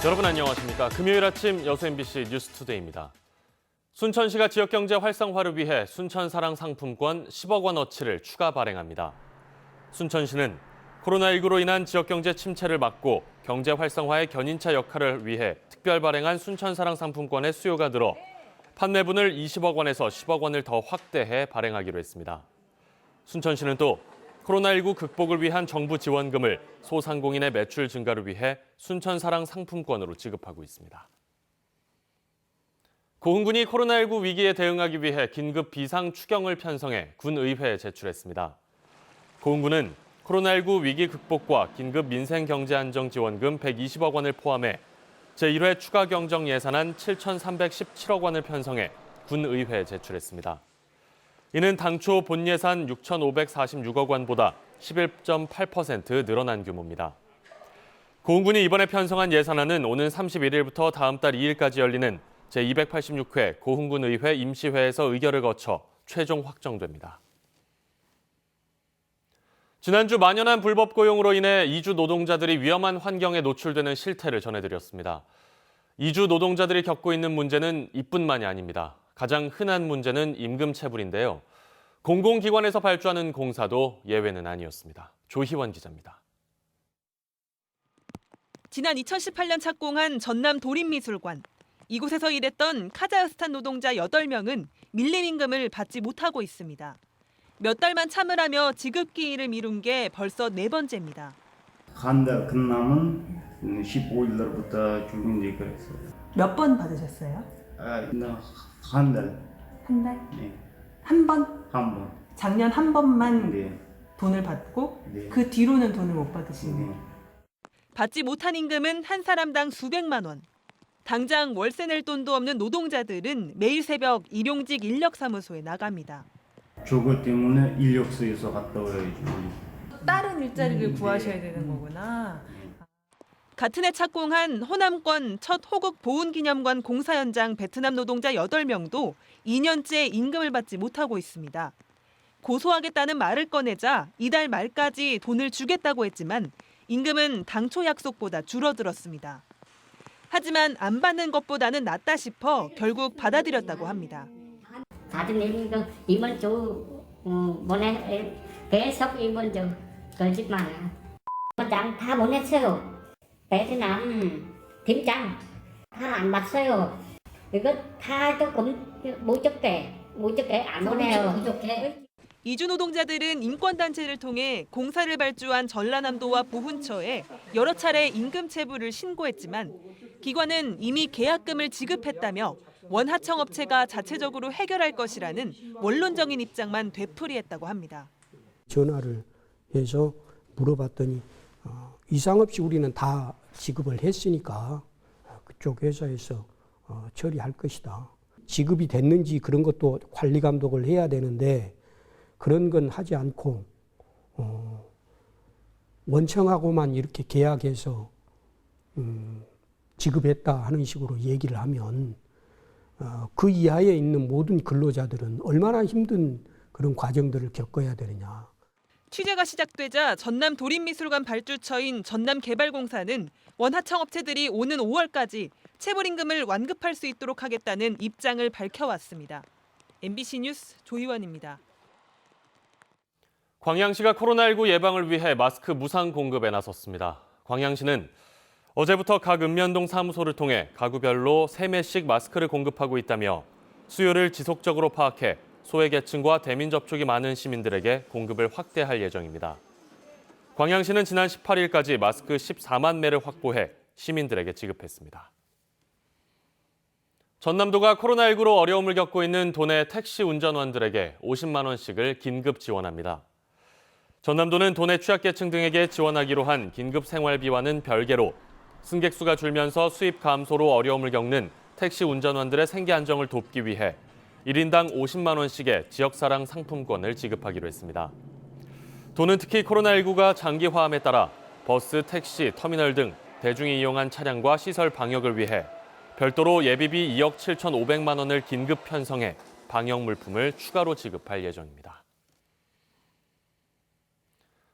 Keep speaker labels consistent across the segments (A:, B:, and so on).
A: 여러분 안녕하십니까. 금요일 아침 여수 MBC 뉴스투데이입니다. 순천시가 지역경제 활성화를 위해 순천사랑 상품권 10억 원어치를 추가 발행합니다. 순천시는 코로나19로 인한 지역경제 침체를 막고 경제 활성화의 견인차 역할을 위해 특별 발행한 순천사랑 상품권의 수요가 늘어 판매분을 20억 원에서 10억 원을 더 확대해 발행하기로 했습니다. 순천시는 또 코로나19 극복을 위한 정부 지원금을 소상공인의 매출 증가를 위해 순천사랑 상품권으로 지급하고 있습니다. 고흥군이 코로나19 위기에 대응하기 위해 긴급 비상 추경을 편성해 군의회에 제출했습니다. 고흥군은 코로나19 위기 극복과 긴급 민생경제안정지원금 120억 원을 포함해 제1회 추가 경정 예산안 7,317억 원을 편성해 군의회에 제출했습니다. 이는 당초 본 예산 6,546억 원보다 11.8% 늘어난 규모입니다. 고흥군이 이번에 편성한 예산안은 오는 31일부터 다음 달 2일까지 열리는 제286회 고흥군 의회 임시회에서 의결을 거쳐 최종 확정됩니다. 지난주 만연한 불법 고용으로 인해 이주 노동자들이 위험한 환경에 노출되는 실태를 전해드렸습니다. 이주 노동자들이 겪고 있는 문제는 이뿐만이 아닙니다. 가장 흔한 문제는 임금 체불인데요. 공공기관에서 발주하는 공사도 예외는 아니었습니다. 조희원 기자입니다.
B: 지난 2018년 착공한 전남 도립미술관. 이곳에서 일했던 카자흐스탄 노동자 8명은 밀림 임금을 받지 못하고 있습니다. 몇 달만 참으라며 지급기일을 미룬 게 벌써 4번째입니다.
C: 한 달 끝나면 15일날부터 주근지 그랬어요.
B: 몇 번 받으셨어요?
C: 한 달.
B: 한 달?
C: 네.
B: 한 번?
C: 한 번.
B: 작년 한 번만
C: 네.
B: 돈을 받고
C: 네.
B: 그 뒤로는 돈을 못 받으시네요.
C: 네.
B: 받지 못한 임금은 한 사람당 수백만 원. 당장 월세 낼 돈도 없는 노동자들은 매일 새벽 일용직 인력사무소에 나갑니다.
C: 저거 때문에 인력서에서 갔다 와야지.
D: 다른 일자리를 구하셔야 되는 거구나.
B: 같은 해 착공한 호남권 첫 호국 보훈기념관 공사 현장 베트남 노동자 8명도 2년째 임금을 받지 못하고 있습니다. 고소하겠다는 말을 꺼내자 이달 말까지 돈을 주겠다고 했지만 임금은 당초 약속보다 줄어들었습니다. 하지만 안 받는 것보다는 낫다 싶어 결국 받아들였다고 합니다.
E: 받은 임금 이번 주 보내 계속 이번 주 거짓말. 장 다 보냈어요. 베트남 팀장 다 안 받어요. 이거 다 조금 무적게 안 보내요.
B: 이주 노동자들은 인권단체를 통해 공사를 발주한 전라남도와 보훈처에 여러 차례 임금 체불을 신고했지만 기관은 이미 계약금을 지급했다며 원하청업체가 자체적으로 해결할 것이라는 원론적인 입장만 되풀이했다고 합니다.
F: 전화를 해서 물어봤더니 이상 없이 우리는 다 지급을 했으니까 그쪽 회사에서 처리할 것이다. 지급이 됐는지 그런 것도 관리 감독을 해야 되는데 그런 건 하지 않고 원청하고만 이렇게 계약해서 지급했다 하는 식으로 얘기를 하면 그 이하에 있는 모든 근로자들은 얼마나 힘든 그런 과정들을 겪어야 되느냐.
B: 취재가 시작되자 전남 도립미술관 발주처인 전남개발공사는 원하청업체들이 오는 5월까지 체불임금을 완급할 수 있도록 하겠다는 입장을 밝혀왔습니다. MBC 뉴스 조희원입니다.
A: 광양시가 코로나19 예방을 위해 마스크 무상 공급에 나섰습니다. 광양시는 어제부터 각 읍면동 사무소를 통해 가구별로 3매씩 마스크를 공급하고 있다며 수요를 지속적으로 파악해 소외계층과 대민 접촉이 많은 시민들에게 공급을 확대할 예정입니다. 광양시는 지난 18일까지 마스크 14만 매를 확보해 시민들에게 지급했습니다. 전남도가 코로나19로 어려움을 겪고 있는 도내 택시 운전원들에게 50만 원씩을 긴급 지원합니다. 전남도는 도내 취약계층 등에게 지원하기로 한 긴급 생활비와는 별개로 승객 수가 줄면서 수입 감소로 어려움을 겪는 택시 운전원들의 생계 안정을 돕기 위해 1인당 50만 원씩의 지역사랑 상품권을 지급하기로 했습니다. 도는 특히 코로나19가 장기화함에 따라 버스, 택시, 터미널 등 대중이 이용한 차량과 시설 방역을 위해 별도로 예비비 2억 7,500만 원을 긴급 편성해 방역 물품을 추가로 지급할 예정입니다.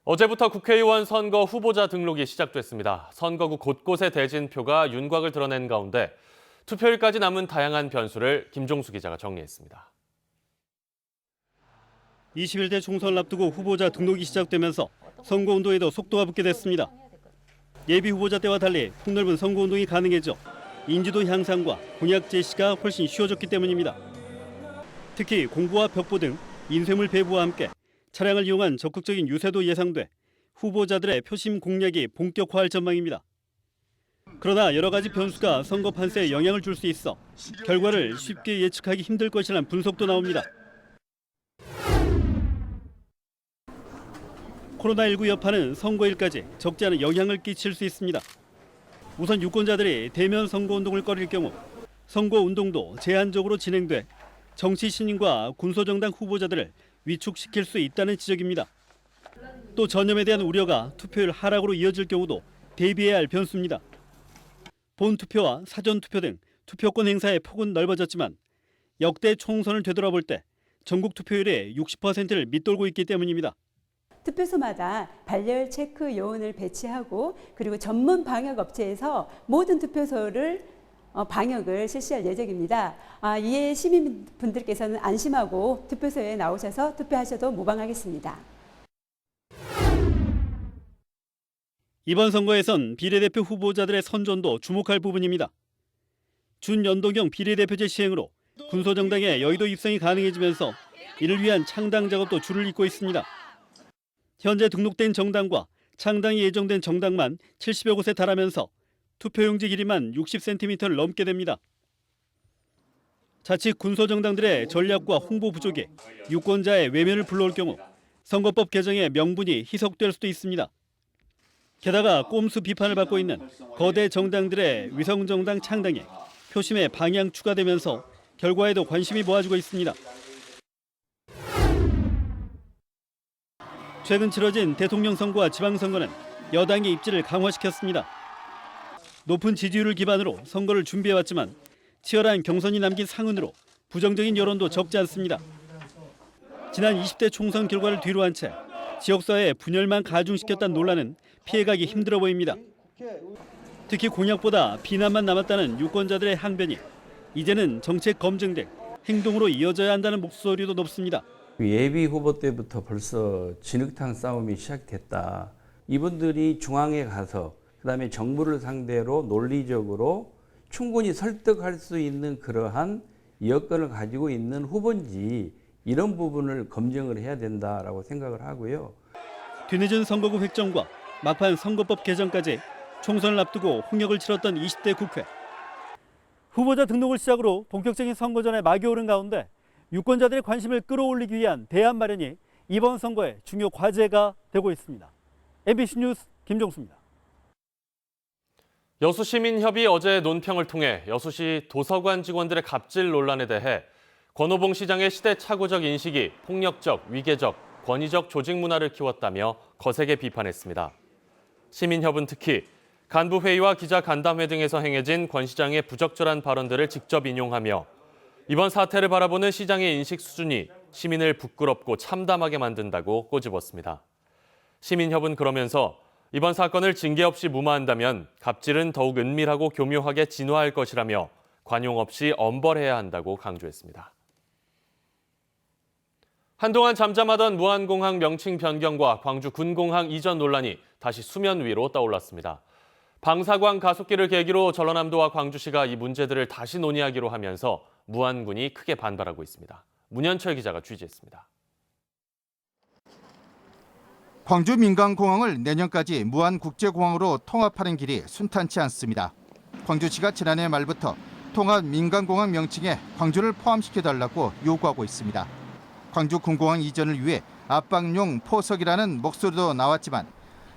A: 어제부터 국회의원 선거 후보자 등록이 시작됐습니다. 선거구 곳곳의 대진표가 윤곽을 드러낸 가운데 투표일까지 남은 다양한 변수를 김종수 기자가 정리했습니다.
G: 21대 총선을 앞두고 후보자 등록이 시작되면서 선거운동에도 속도가 붙게 됐습니다. 예비 후보자 때와 달리 폭넓은 선거운동이 가능해져 인지도 향상과 공약 제시가 훨씬 쉬워졌기 때문입니다. 특히 공부와 벽보 등 인쇄물 배부와 함께 차량을 이용한 적극적인 유세도 예상돼 후보자들의 표심 공략이 본격화할 전망입니다. 그러나 여러 가지 변수가 선거 판세에 영향을 줄 수 있어 결과를 쉽게 예측하기 힘들 것이라는 분석도 나옵니다. 코로나19 여파는 선거일까지 적지 않은 영향을 끼칠 수 있습니다. 우선 유권자들이 대면 선거운동을 꺼릴 경우 선거운동도 제한적으로 진행돼 정치 신인과 군소정당 후보자들을 위축시킬 수 있다는 지적입니다. 또 전염에 대한 우려가 투표율 하락으로 이어질 경우도 대비해야 할 변수입니다. 본투표와 사전투표 등 투표권 행사의 폭은 넓어졌지만 역대 총선을 되돌아볼 때 전국 투표율의 60%를 밑돌고 있기 때문입니다.
H: 투표소마다 발열 체크 요원을 배치하고 그리고 전문 방역 업체에서 모든 투표소를 방역을 실시할 예정입니다. 이에 시민분들께서는 안심하고 투표소에 나오셔서 투표하셔도 무방하겠습니다.
G: 이번 선거에선 비례대표 후보자들의 선전도 주목할 부분입니다. 준연동형 비례대표제 시행으로 군소정당의 여의도 입성이 가능해지면서 이를 위한 창당 작업도 줄을 잇고 있습니다. 현재 등록된 정당과 창당이 예정된 정당만 70여 곳에 달하면서 투표용지 길이만 60cm를 넘게 됩니다. 자칫 군소정당들의 전략과 홍보 부족이 유권자의 외면을 불러올 경우 선거법 개정의 명분이 희석될 수도 있습니다. 게다가 꼼수 비판을 받고 있는 거대 정당들의 위성정당 창당에 표심의 방향 추가되면서 결과에도 관심이 모아지고 있습니다. 최근 치러진 대통령 선거와 지방선거는 여당의 입지를 강화시켰습니다. 높은 지지율을 기반으로 선거를 준비해왔지만 치열한 경선이 남긴 상흔으로 부정적인 여론도 적지 않습니다. 지난 20대 총선 결과를 뒤로한 채 지역사회의 분열만 가중시켰다는 논란은 피해가기 힘들어 보입니다. 특히 공약보다 비난만 남았다는 유권자들의 항변이 이제는 정책 검증 등 행동으로 이어져야 한다는 목소리도 높습니다.
I: 예비 후보 때부터 벌써 진흙탕 싸움이 시작됐다. 이분들이 중앙에 가서 그다음에 정부를 상대로 논리적으로 충분히 설득할 수 있는 그러한 여건을 가지고 있는 후보인지 이런 부분을 검증을 해야 된다라고 생각을 하고요.
G: 뒤늦은 선거구 획정과 막판 선거법 개정까지 총선을 앞두고 홍역을 치렀던 20대 국회. 후보자 등록을 시작으로 본격적인 선거전에 막이 오른 가운데 유권자들의 관심을 끌어올리기 위한 대안 마련이 이번 선거의 중요 과제가 되고 있습니다. MBC 뉴스 김종수입니다.
A: 여수시민협이 어제 논평을 통해 여수시 도서관 직원들의 갑질 논란에 대해 권오봉 시장의 시대착오적 인식이 폭력적, 위계적, 권위적 조직 문화를 키웠다며 거세게 비판했습니다. 시민협은 특히 간부회의와 기자 간담회 등에서 행해진 권 시장의 부적절한 발언들을 직접 인용하며 이번 사태를 바라보는 시장의 인식 수준이 시민을 부끄럽고 참담하게 만든다고 꼬집었습니다. 시민협은 그러면서 이번 사건을 징계 없이 무마한다면 갑질은 더욱 은밀하고 교묘하게 진화할 것이라며 관용 없이 엄벌해야 한다고 강조했습니다. 한동안 잠잠하던 무안공항 명칭 변경과 광주 군공항 이전 논란이 다시 수면 위로 떠올랐습니다. 방사광 가속기를 계기로 전라남도와 광주시가 이 문제들을 다시 논의하기로 하면서 무안군이 크게 반발하고 있습니다. 문현철 기자가 취재했습니다.
J: 광주 민간공항을 내년까지 무안국제공항으로 통합하는 길이 순탄치 않습니다. 광주시가 지난해 말부터 통합 민간공항 명칭에 광주를 포함시켜달라고 요구하고 있습니다. 광주 군공항 이전을 위해 압박용 포석이라는 목소리도 나왔지만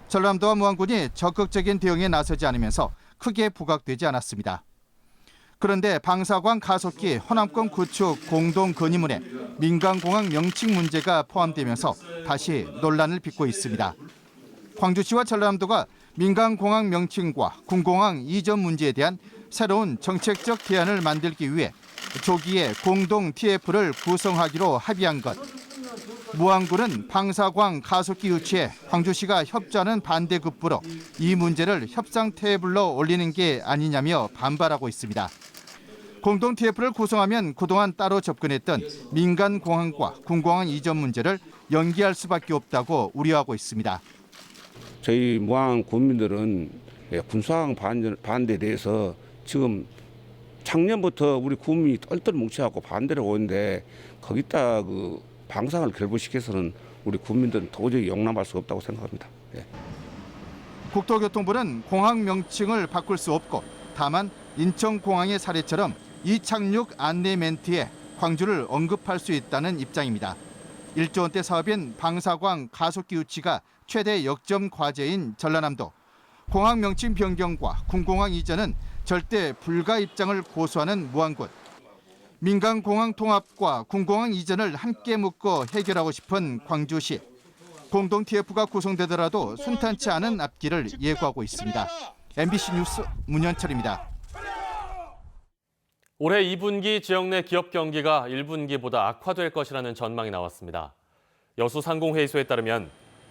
J: 전라남도와 무안군이 적극적인 대응에 나서지 않으면서 크게 부각되지 않았습니다. 그런데 방사광 가속기 호남권 구축 공동 건의문에 민간공항 명칭 문제가 포함되면서 다시 논란을 빚고 있습니다. 광주시와 전라남도가 민간공항 명칭과 군공항 이전 문제에 대한 새로운 정책적 대안을 만들기 위해 조기에 공동 TF를 구성하기로 합의한 것. 무안군은 방사광 가속기 유치에 광주시가 협조하는 반대급부로 이 문제를 협상 테이블로 올리는 게 아니냐며 반발하고 있습니다. 공동 TF를 구성하면 그동안 따로 접근했던 민간공항과 군공항 이전 문제를 연기할 수밖에 없다고 우려하고 있습니다.
K: 저희 무안 군민들은 군사항 반대에 대해서 지금 작년부터 우리 국민이 똘똘 뭉쳐갖고 반대를 오는데 거기다 그 방사를 결부시켜서는 우리 국민들은 도저히 용납할 수 없다고 생각합니다. 예.
J: 국토교통부는 공항 명칭을 바꿀 수 없고 다만 인천공항의 사례처럼 이착륙 안내 멘트에 광주를 언급할 수 있다는 입장입니다. 1조 원대 사업인 방사광 가속기 유치가 최대 역점 과제인 전라남도. 공항 명칭 변경과 군공항 이전은 절대 불가 입장을 고수하는 무안군. 민간공항 통합과 군공항 이전을 함께 묶어 해결하고 싶은 광주시. 공동 TF가 구성되더라도 순탄치 않은 앞길을 예고하고 있습니다. MBC 뉴스 문현철입니다.
A: 올해 2분기 지역 내 기업 경기가 1분기보다 악화될 것이라는 전망이 나왔습니다. 여수상공회의소에 따르면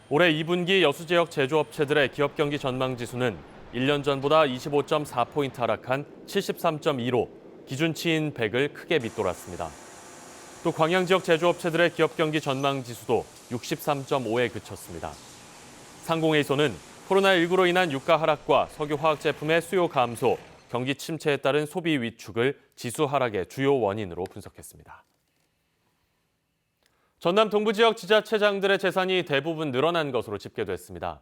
A: 올해 2분기 여수 지역 제조업체들의 기업 경기 전망 지수는 1년 전보다 25.4포인트 하락한 73.2로 기준치인 100을 크게 밑돌았습니다. 또 광양 지역 제조업체들의 기업 경기 전망 지수도 63.5에 그쳤습니다. 상공회의소는 코로나19로 인한 유가 하락과 석유 화학 제품의 수요 감소, 경기 침체에 따른 소비 위축을 지수 하락의 주요 원인으로 분석했습니다. 전남 동부 지역 지자체장들의 재산이 대부분 늘어난 것으로 집계됐습니다.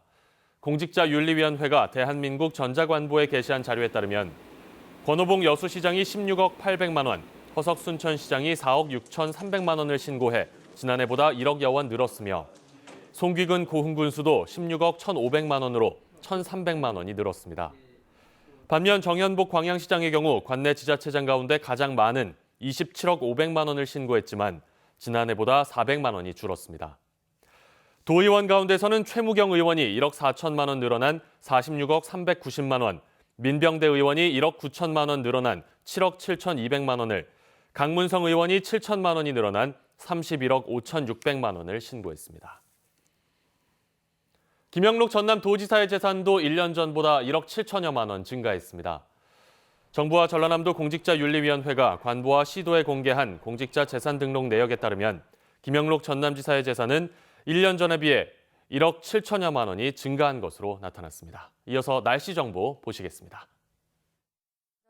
A: 공직자윤리위원회가 대한민국 전자관보에 게시한 자료에 따르면 권오봉 여수시장이 16억 800만 원, 허석 순천시장이 4억 6,300만 원을 신고해 지난해보다 1억여 원 늘었으며 송귀근 고흥군수도 16억 1,500만 원으로 1,300만 원이 늘었습니다. 반면 정현복 광양시장의 경우 관내 지자체장 가운데 가장 많은 27억 500만 원을 신고했지만 지난해보다 400만 원이 줄었습니다. 도의원 가운데서는 최무경 의원이 1억 4천만 원 늘어난 46억 390만 원, 민병대 의원이 1억 9천만 원 늘어난 7억 7,200만 원을, 강문성 의원이 7천만 원이 늘어난 31억 5,600만 원을 신고했습니다. 김영록 전남도지사의 재산도 1년 전보다 1억 7천여만 원 증가했습니다. 정부와 전라남도 공직자윤리위원회가 관보와 시도에 공개한 공직자 재산 등록 내역에 따르면 김영록 전남지사의 재산은 1년 전에 비해 1억 7천여만 원이 증가한 것으로 나타났습니다. 이어서 날씨 정보 보시겠습니다.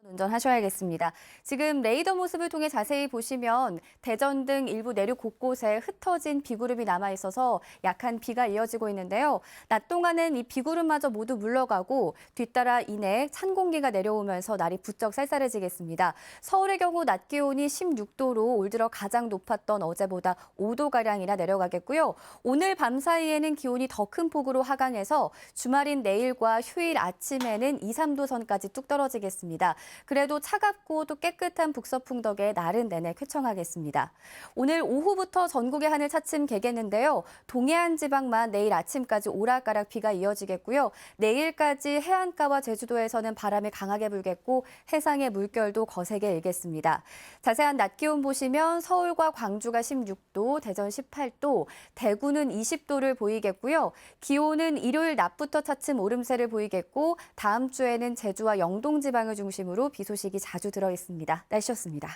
L: 운전하셔야겠습니다. 지금 레이더 모습을 통해 자세히 보시면 대전 등 일부 내륙 곳곳에 흩어진 비구름이 남아있어서 약한 비가 이어지고 있는데요. 낮 동안은 이 비구름마저 모두 물러가고 뒤따라 이내 찬 공기가 내려오면서 날이 부쩍 쌀쌀해지겠습니다. 서울의 경우 낮 기온이 16도로 올 들어 가장 높았던 어제보다 5도가량이나 내려가겠고요. 오늘 밤 사이에는 기온이 더 큰 폭으로 하강해서 주말인 내일과 휴일 아침에는 2, 3도 선까지 뚝 떨어지겠습니다. 그래도 차갑고 또 깨끗한 북서풍 덕에 날은 내내 쾌청하겠습니다. 오늘 오후부터 전국의 하늘 차츰 개겠는데요. 동해안 지방만 내일 아침까지 오락가락 비가 이어지겠고요. 내일까지 해안가와 제주도에서는 바람이 강하게 불겠고 해상의 물결도 거세게 일겠습니다. 자세한 낮 기온 보시면 서울과 광주가 16도, 대전 18도, 대구는 20도를 보이겠고요. 기온은 일요일 낮부터 차츰 오름세를 보이겠고 다음 주에는 제주와 영동 지방을 중심으로 비 소식이 자주 들어 있습니다. 날씨였습니다.